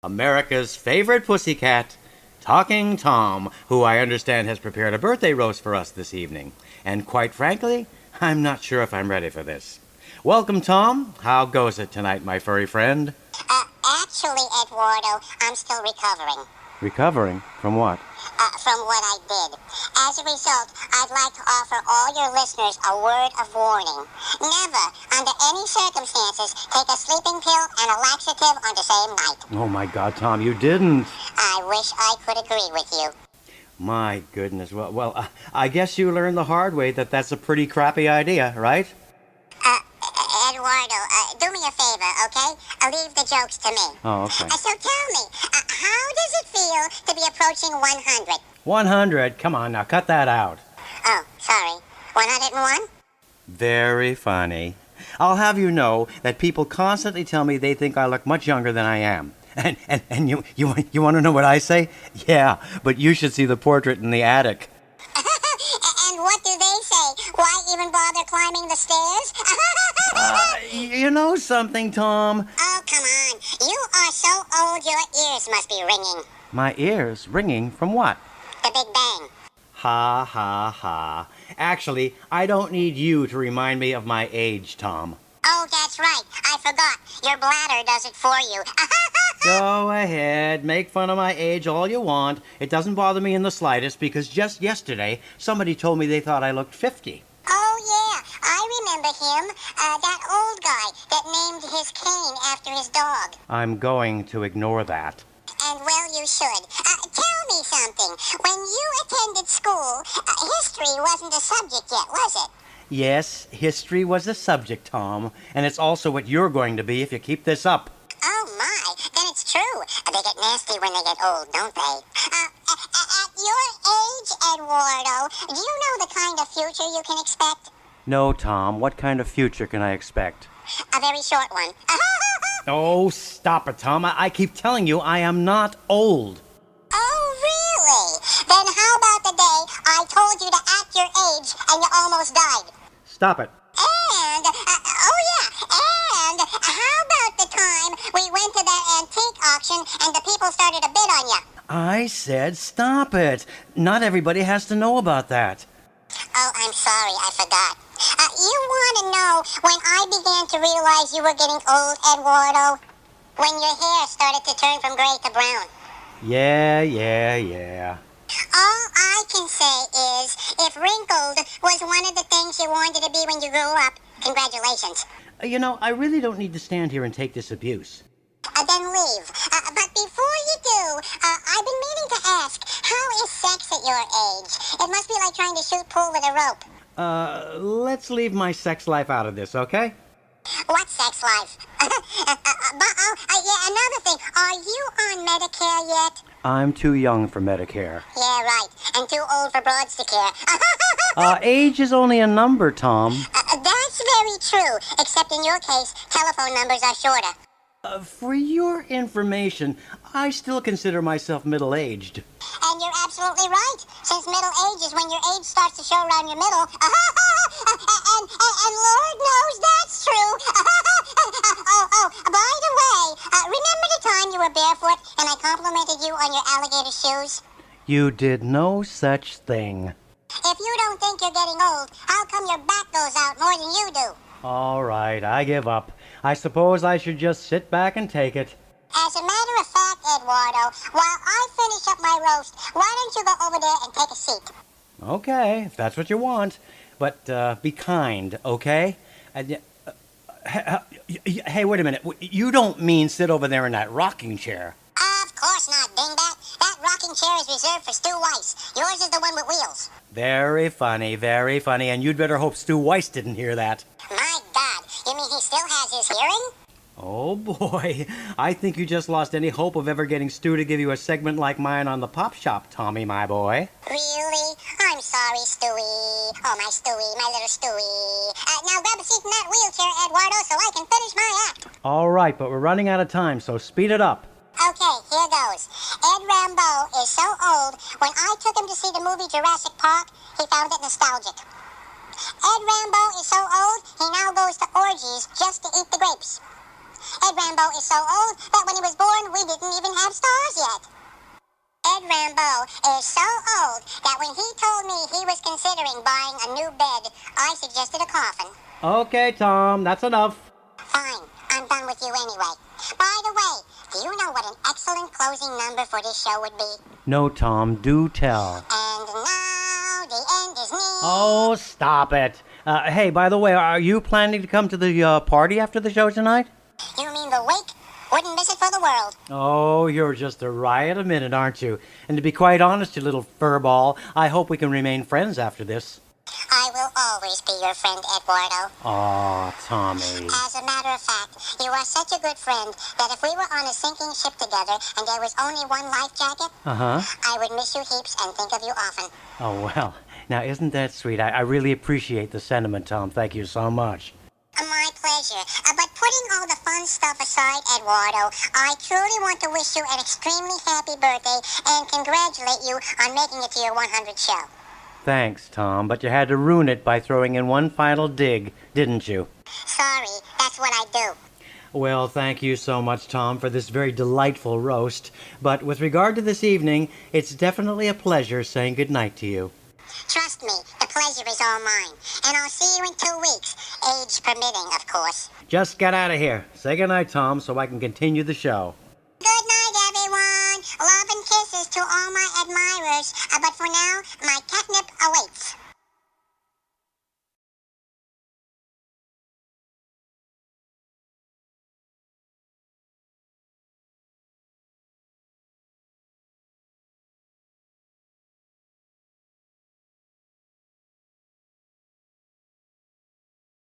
America's favorite pussycat, Talking Tom, who I understand has prepared a birthday roast for us this evening. And quite frankly, I'm not sure if I'm ready for this. Welcome, Tom. How goes it tonight, my furry friend? Actually, Eduardo, I'm still recovering. Recovering? From what? From what I did. As a result, I'd like to offer all your listeners a word of warning. Never, under any circumstances, take a sleeping pill and a laxative on the same night. Oh, my God, Tom, you didn't. I wish I could agree with you. My goodness. Well, I guess you learned the hard way that that's a pretty crappy idea, right? Eduardo, do me a favor, okay? Leave the jokes to me. Oh, okay. So tell me, how does it feel to be approaching 100? 100? Come on, now, cut that out. Oh, sorry. 101? Very funny. I'll have you know that people constantly tell me they think I look much younger than I am. And you want to know what I say? Yeah, but you should see the portrait in the attic. And what do they say? Why even bother climbing the stairs? You know something, Tom? Oh, come on. You are so old your ears must be ringing. My ears ringing from what? The Big Bang. Ha, ha, ha. Actually, I don't need you to remind me of my age, Tom. Oh, that's right. I forgot. Your bladder does it for you. Go ahead, make fun of my age all you want. It doesn't bother me in the slightest because just yesterday somebody told me they thought I looked 50. Oh, yeah. I remember him. That old guy that named his cane after his dog. I'm going to ignore that. And well, you should. Tell me something. When you attended school, history wasn't a subject yet, was it? Yes, history was a subject, Tom, and it's also what you're going to be if you keep this up. Oh, my. Then it's true. They get nasty when they get old, don't they? At your age, Eduardo, do you know the kind of future you can expect? No, Tom, what kind of future can I expect? A very short one. Oh, stop it, Tom. I keep telling you I am not old. Oh, really? Then how about the day I told you to act your age and you almost died? Stop it. And, how about the time we went to that antique auction and the people started to bid on you? I said stop it. Not everybody has to know about that. Oh, I'm sorry, I forgot. You want to know when I began to realize you were getting old, Eduardo? When your hair started to turn from gray to brown. Yeah. All I can say is, if wrinkled was one of the things you wanted to be when you grew up, congratulations. You know, I really don't need to stand here and take this abuse. Then leave. But before you do, I've been meaning to ask, how is sex at your age? It must be like trying to shoot pool with a rope. Let's leave my sex life out of this, okay? What sex life? Yeah, another thing. Are you on Medicare yet? I'm too young for Medicare. Yeah, right. And too old for broads to care. Age is only a number, Tom. That's very true. Except in your case, telephone numbers are shorter. For your information, I still consider myself middle-aged. And you're absolutely right, since middle age is when your age starts to show around your middle. And Lord knows that's true. By the way, remember the time you were barefoot and I complimented you on your alligator shoes? You did no such thing. If you don't think you're getting old, how come your back goes out more than you do? All right, I give up. I suppose I should just sit back and take it. As a matter of fact, Eduardo, while I finish up my roast, why don't you go over there and take a seat? Okay, if that's what you want. But be kind, okay? Hey, wait a minute. You don't mean sit over there in that rocking chair. Of course not, dingbat. That rocking chair is reserved for Stu Weiss. Yours is the one with wheels. Very funny, and you'd better hope Stu Weiss didn't hear that. My God, you mean he still has his hearing? Oh boy, I think you just lost any hope of ever getting Stu to give you a segment like mine on the Pop Shop, Tommy, my boy. Really? I'm sorry, Stewie. Oh, my Stewie, my little Stewie. Now grab a seat in that wheelchair, Eduardo, so I can finish my act. All right, but we're running out of time, so speed it up. Okay, here goes. Ed Rambeau is so old, when I took him to see the movie Jurassic Park, he found it nostalgic. Ed Rambeau is so old, he now goes to orgies just to eat the grapes. Ed Rambeau is so old that when he was born, we didn't even have stars yet. Ed Rambeau is so old that when he told me he was considering buying a new bed, I suggested a coffin. Okay, Tom, that's enough. Fine, I'm done with you anyway. By the way, do you know what an excellent closing number for this show would be? No, Tom, do tell. And now the end is near. Oh, stop it. Hey, by the way, are you planning to come to the party after the show tonight? You mean the wake? Wouldn't miss it for the world. Oh, you're just a riot a minute, aren't you? And to be quite honest, you little furball, I hope we can remain friends after this. I will always be your friend, Eduardo. Aw, Tommy. As a matter of fact, you are such a good friend that if we were on a sinking ship together and there was only one life jacket, I would miss you heaps and think of you often. Oh, well, now isn't that sweet? I really appreciate the sentiment, Tom. Thank you so much. My pleasure. But putting all the fun stuff aside, Eduardo, I truly want to wish you an extremely happy birthday and congratulate you on making it to your 100th show. Thanks, Tom, but you had to ruin it by throwing in one final dig, didn't you? Sorry, that's what I do. Well, thank you so much, Tom, for this very delightful roast. But with regard to this evening, it's definitely a pleasure saying goodnight to you. Trust me, the pleasure is all mine. And I'll see you in 2 weeks, age permitting, of course. Just get out of here. Say goodnight, Tom, so I can continue the show. Good night, everyone. Love and kisses to all my admirers. But for now,